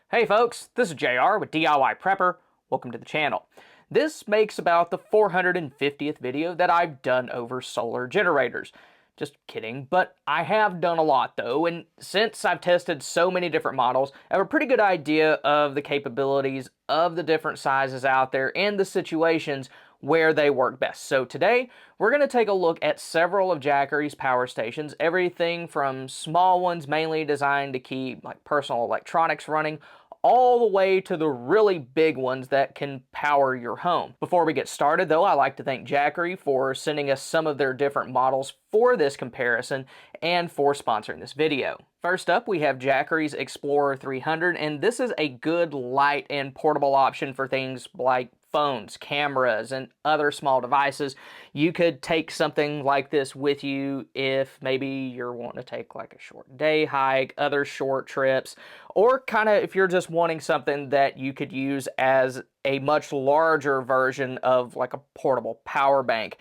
Hey folks, this is JR with DIY Prepper. Welcome to the channel. This makes about the 450th video that I've done over solar generators. Just kidding, but I have done a lot though, and since I've tested so many different models, I have a pretty good idea of the capabilities of the different sizes out there and the situations where they work best. So today, we're going to take a look at several of Jackery's power stations, everything from small ones mainly designed to keep like personal electronics running, all the way to the really big ones that can power your home. Before we get started though, I like to thank Jackery for sending us some of their different models for this comparison and for sponsoring this video. First up, we have Jackery's Explorer 300, and this is a good light and portable option for things like phones, cameras, and other small devices. You could take something like this with you if maybe you're wanting to take like a short day hike, other short trips, or kind of if you're just wanting something that you could use as a much larger version of like a portable power bank.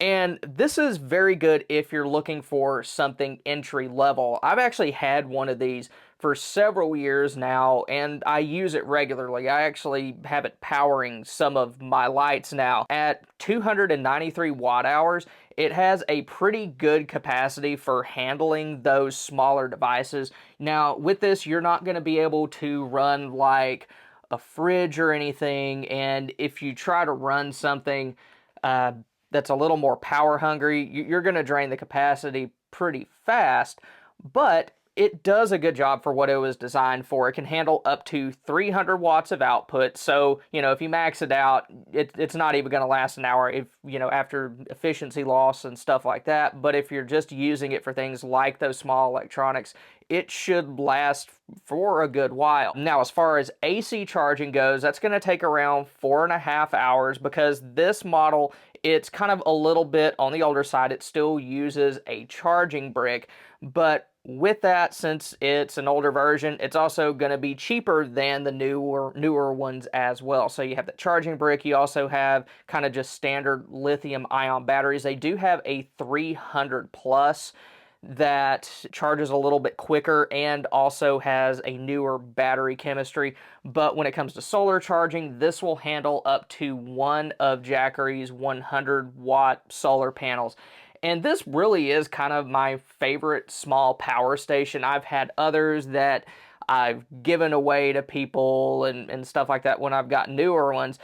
And this is very good if you're looking for something entry level. I've actually had one of these for several years now, and I use it regularly. I actually have it powering some of my lights now. At 293 watt hours, it has a pretty good capacity for handling those smaller devices. Now, with this, you're not going to be able to run like a fridge or anything, and if you try to run something that's a little more power hungry, you're going to drain the capacity pretty fast, but it does a good job for what it was designed for. It can handle up to 300 watts of output, so, if you max it out, it's not even going to last an hour if, after efficiency loss and stuff like that. But if you're just using it for things like those small electronics, it should last for a good while. Now, as far as AC charging goes, that's going to take around 4.5 hours because this model, it's kind of a little bit on the older side. It still uses a charging brick, but with that, since it's an older version, it's also going to be cheaper than the newer ones as well. So you have the charging brick. You also have kind of just standard lithium ion batteries. They do have a 300 plus that charges a little bit quicker and also has a newer battery chemistry. But when it comes to solar charging, this will handle up to one of Jackery's 100 watt solar panels. And this really is kind of my favorite small power station. I've had others that I've given away to people and stuff like that when I've got newer ones.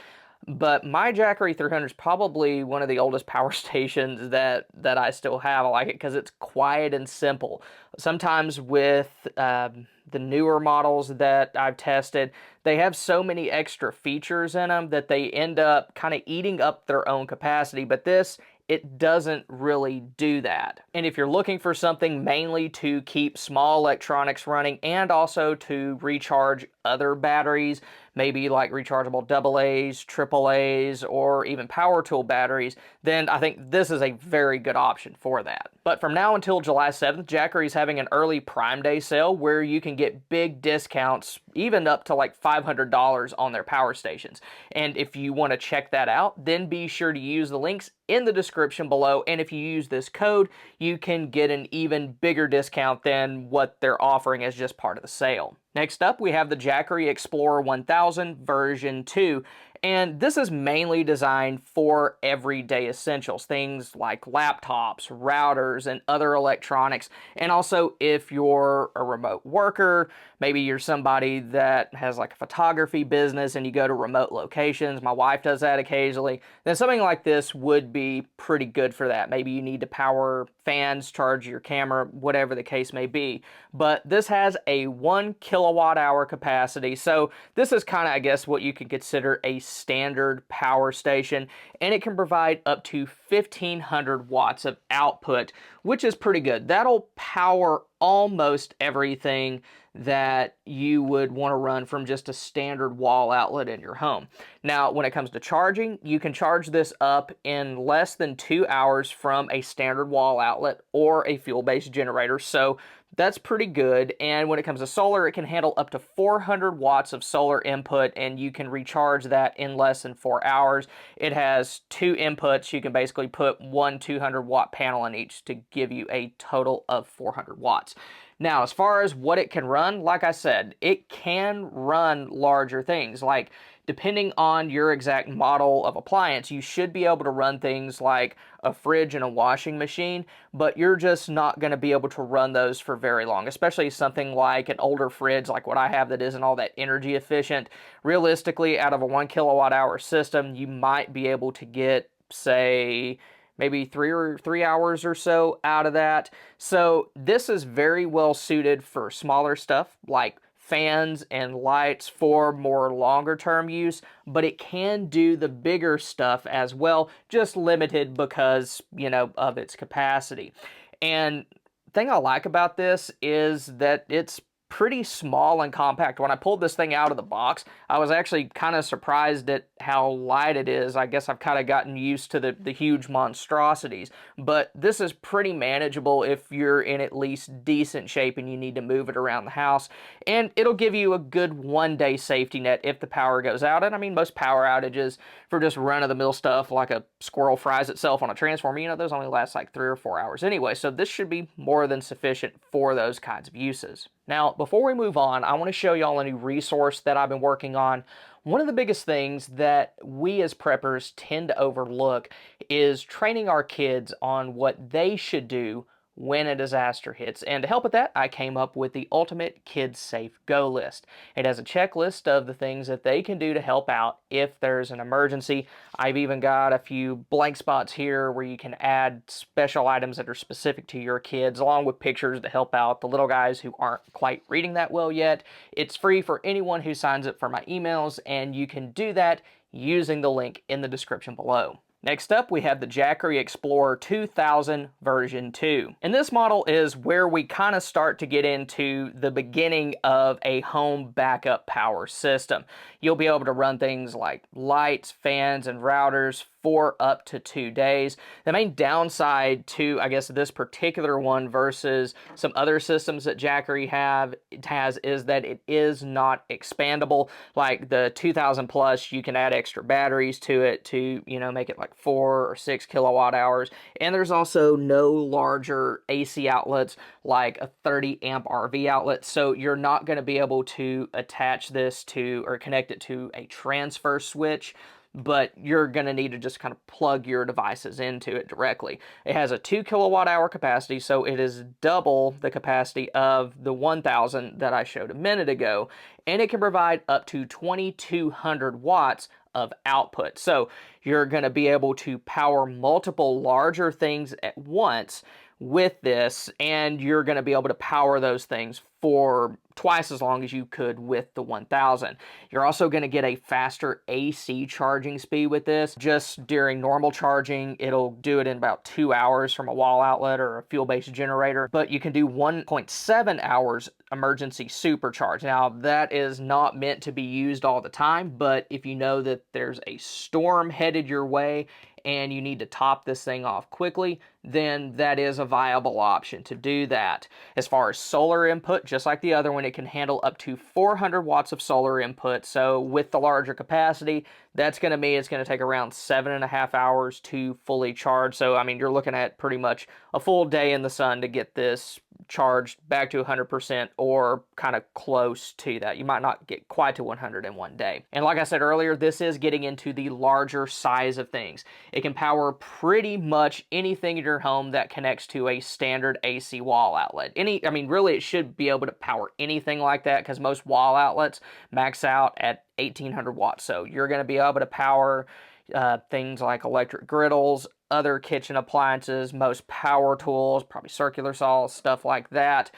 But my Jackery 300 is probably one of the oldest power stations that I still have. I like it because it's quiet and simple. Sometimes with the newer models that I've tested, they have so many extra features in them that they end up kind of eating up their own capacity. But this, it doesn't really do that. And if you're looking for something mainly to keep small electronics running and also to recharge other batteries, maybe like rechargeable AA's, AAA's, or even power tool batteries, then I think this is a very good option for that. But from now until July 7th, Jackery is having an early Prime Day sale where you can get big discounts, even up to like $500 on their power stations. And if you want to check that out, then be sure to use the links in the description below, and if you use this code, you can get an even bigger discount than what they're offering as just part of the sale. Next up, we have the Jackary Explorer 1000 version 2, and this is mainly designed for everyday essentials, things like laptops, routers, and other electronics. And also, if you're a remote worker, maybe you're somebody that has like a photography business and you go to remote locations, my wife does that occasionally, then something like this would be pretty good for that. Maybe you need to power fans, charge your camera, whatever the case may be. But this has a 1 kilowatt hour capacity, so this is kind of, I guess, what you could consider a standard power station, and it can provide up to 1500 watts of output, which is pretty good. That'll power almost everything that you would want to run from just a standard wall outlet in your home. Now, when it comes to charging, you can charge this up in less than 2 hours from a standard wall outlet or a fuel-based generator, so that's pretty good. And when it comes to solar, it can handle up to 400 watts of solar input, and you can recharge that in less than 4 hours. It has 2 inputs. You can basically put one 200 watt panel in each to give you a total of 400 watts. Now, as far as what it can run, like I said, it can run larger things. Like, depending on your exact model of appliance, you should be able to run things like a fridge and a washing machine, but you're just not going to be able to run those for very long, especially something like an older fridge like what I have that isn't all that energy efficient. Realistically, out of a 1 kilowatt hour system, you might be able to get, say, maybe 3 hours or so out of that. So this is very well suited for smaller stuff like fans and lights for more longer term use, but it can do the bigger stuff as well, just limited because, of its capacity. And thing I like about this is that it's pretty small and compact. When I pulled this thing out of the box, I was actually kind of surprised at how light it is. I guess I've kind of gotten used to the huge monstrosities, but this is pretty manageable if you're in at least decent shape and you need to move it around the house. And it'll give you a good 1 day safety net if the power goes out. And I mean, most power outages for just run-of-the-mill stuff like a squirrel fries itself on a transformer, those only last like 3 or 4 hours anyway. So this should be more than sufficient for those kinds of uses. Now, before we move on, I want to show y'all a new resource that I've been working on. One of the biggest things that we as preppers tend to overlook is training our kids on what they should do when a disaster hits. And to help with that, I came up with the Ultimate Kids Safe Go list. It has a checklist of the things that they can do to help out if there's an emergency. I've even got a few blank spots here where you can add special items that are specific to your kids, along with pictures to help out the little guys who aren't quite reading that well yet. It's free for anyone who signs up for my emails, and you can do that using the link in the description below. Next up, we have the Jackary Explorer 2000 version 2. And this model is where we kind of start to get into the beginning of a home backup power system. You'll be able to run things like lights, fans, and routers for up to 2 days. The main downside to, I guess, this particular one versus some other systems that Jackery has is that it is not expandable. Like the 2000 Plus, you can add extra batteries to it to, make it like 4 or 6 kilowatt hours. And there's also no larger AC outlets like a 30 amp RV outlet. So you're not going to be able to attach this to or connect it to a transfer switch, but you're going to need to just kind of plug your devices into it directly. It has a 2 kilowatt hour capacity, so it is double the capacity of the 1000 that I showed a minute ago, and it can provide up to 2200 watts of output. So you're going to be able to power multiple larger things at once with this, and you're going to be able to power those things for twice as long as you could with the 1000. You're also going to get a faster AC charging speed with this. Just during normal charging, it'll do it in about 2 hours from a wall outlet or a fuel-based generator, but you can do 1.7 hours emergency supercharge. Now, that is not meant to be used all the time, but if you know that there's a storm headed your way and you need to top this thing off quickly, then that is a viable option to do that. As far as solar input, just like the other one, it can handle up to 400 watts of solar input. So with the larger capacity, that's going to mean it's going to take around 7.5 hours to fully charge. So, I mean, you're looking at pretty much a full day in the sun to get this charged back to 100% or kind of close to that. You might not get quite to 100 in 1 day. And like I said earlier, this is getting into the larger size of things. It can power pretty much anything in your home that connects to a standard AC wall outlet. Really, it should be able to power anything like that because most wall outlets max out at 1800 watts. So you're going to be able to power things like electric griddles, other kitchen appliances, most power tools, probably circular saws, stuff like that.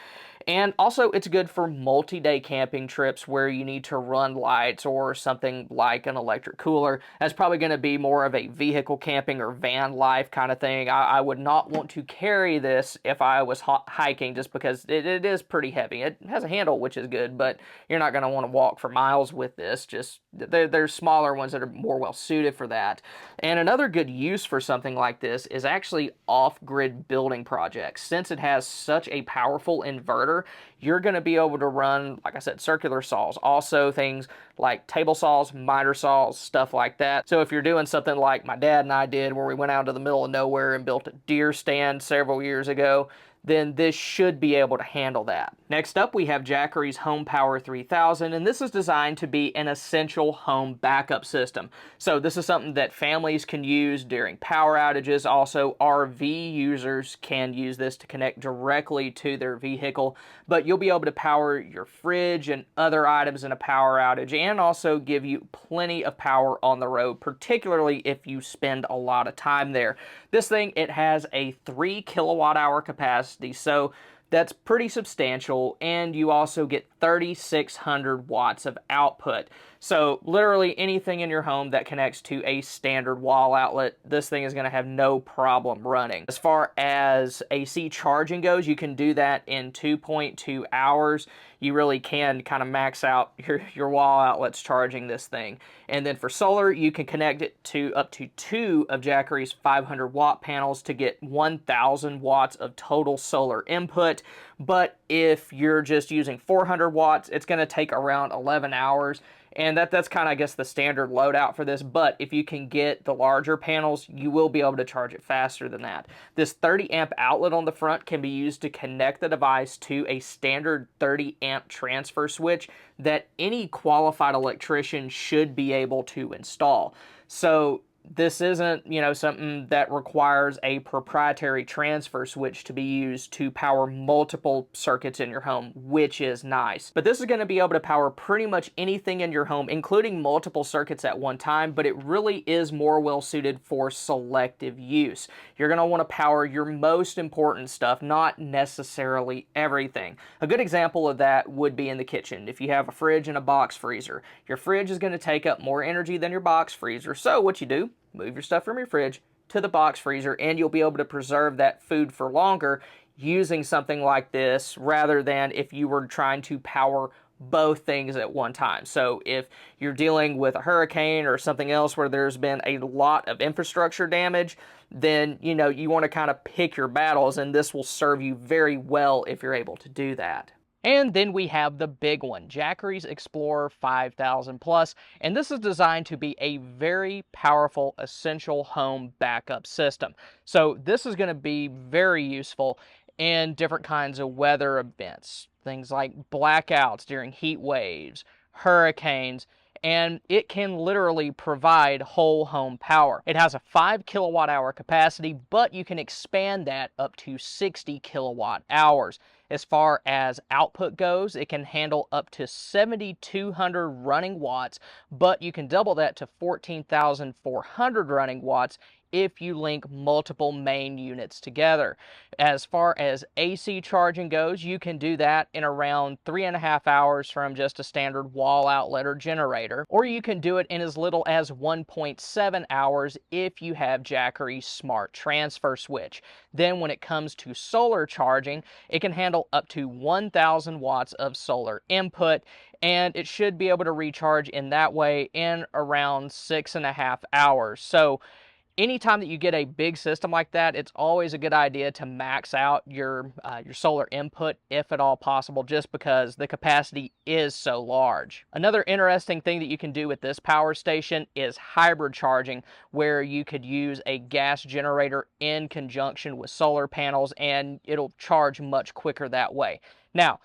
And also, it's good for multi-day camping trips where you need to run lights or something like an electric cooler. That's probably going to be more of a vehicle camping or van life kind of thing. I would not want to carry this if I was hiking just because it is pretty heavy. It has a handle, which is good, but you're not going to want to walk for miles with this. Just there's smaller ones that are more well suited for that. And another good use for something like this is actually off-grid building projects. Since it has such a powerful inverter, you're going to be able to run, like I said, circular saws, also things like table saws, miter saws, stuff like that. So if you're doing something like my dad and I did where we went out to the middle of nowhere and built a deer stand several years ago, then this should be able to handle that. Next up, we have Jackery's Home Power 3000, and this is designed to be an essential home backup system. So this is something that families can use during power outages. Also, RV users can use this to connect directly to their vehicle, but you'll be able to power your fridge and other items in a power outage, and also give you plenty of power on the road, particularly if you spend a lot of time there. This thing, it has a 3 kilowatt hour capacity, so that's pretty substantial, and you also get 3,600 watts of output. So literally anything in your home that connects to a standard wall outlet, this thing is going to have no problem running. As far as AC charging goes, you can do that in 2.2 hours. You really can kind of max out your wall outlets charging this thing. And then for solar, you can connect it to up to 2 of Jackery's 500 watt panels to get 1,000 watts of total solar input. But if you're just using 400 watts, it's going to take around 11 hours. And that's kind of, I guess, the standard loadout for this. But if you can get the larger panels, you will be able to charge it faster than that. This 30 amp outlet on the front can be used to connect the device to a standard 30 amp transfer switch that any qualified electrician should be able to install. So this isn't, something that requires a proprietary transfer switch to be used to power multiple circuits in your home, which is nice. But this is going to be able to power pretty much anything in your home, including multiple circuits at one time, but it really is more well suited for selective use. You're going to want to power your most important stuff, not necessarily everything. A good example of that would be in the kitchen. If you have a fridge and a box freezer, your fridge is going to take up more energy than your box freezer. So what you do, move your stuff from your fridge to the box freezer, and you'll be able to preserve that food for longer using something like this, rather than if you were trying to power both things at one time. So if you're dealing with a hurricane or something else where there's been a lot of infrastructure damage, then you want to kind of pick your battles, and this will serve you very well if you're able to do that. And then we have the big one, Jackery's Explorer 5000 Plus, and this is designed to be a very powerful essential home backup system. So this is going to be very useful in different kinds of weather events, things like blackouts during heat waves, hurricanes, and it can literally provide whole home power. It has a 5 kilowatt hour capacity, but you can expand that up to 60 kilowatt hours. As far as output goes, it can handle up to 7,200 running watts, but you can double that to 14,400 running watts if you link multiple main units together. As far as AC charging goes, you can do that in around 3.5 hours from just a standard wall outlet or generator, or you can do it in as little as 1.7 hours if you have Jackery's smart transfer switch. Then when it comes to solar charging, it can handle up to 1,000 watts of solar input, and it should be able to recharge in that way in around 6.5 hours. So anytime that you get a big system like that, it's always a good idea to max out your solar input if at all possible, just because the capacity is so large. Another interesting thing that you can do with this power station is hybrid charging, where you could use a gas generator in conjunction with solar panels, and it'll charge much quicker that way. Now,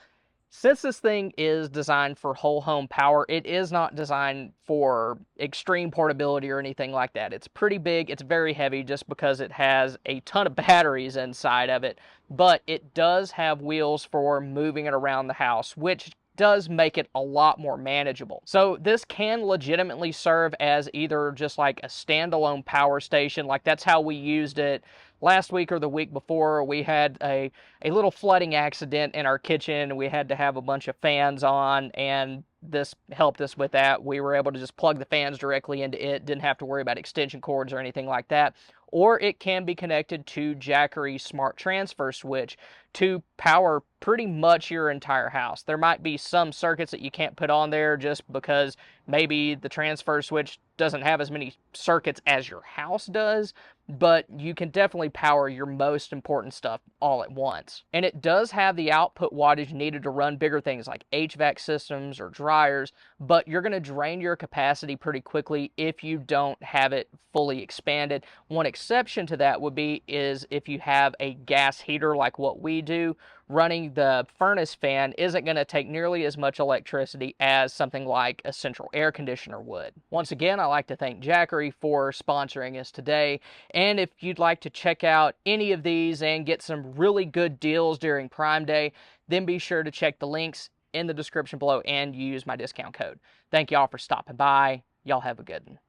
since this thing is designed for whole home power, it is not designed for extreme portability or anything like that. It's pretty big, it's very heavy just because it has a ton of batteries inside of it, but it does have wheels for moving it around the house, which does make it a lot more manageable. So this can legitimately serve as either just like a standalone power station, like that's how we used it last week or the week before. We had a little flooding accident in our kitchen. We had to have a bunch of fans on, and this helped us with that. We were able to just plug the fans directly into it, didn't have to worry about extension cords or anything like that. Or it can be connected to Jackery's smart transfer switch to power pretty much your entire house. There might be some circuits that you can't put on there just because maybe the transfer switch doesn't have as many circuits as your house does, but you can definitely power your most important stuff all at once. And it does have the output wattage needed to run bigger things like HVAC systems or dryers, but you're going to drain your capacity pretty quickly if you don't have it fully expanded. One exception to that would be if you have a gas heater like what we do. Running the furnace fan isn't going to take nearly as much electricity as something like a central air conditioner would. Once again, I'd like to thank Jackery for sponsoring us today. And if you'd like to check out any of these and get some really good deals during Prime Day, then be sure to check the links in the description below and use my discount code. Thank y'all for stopping by. Y'all have a good one.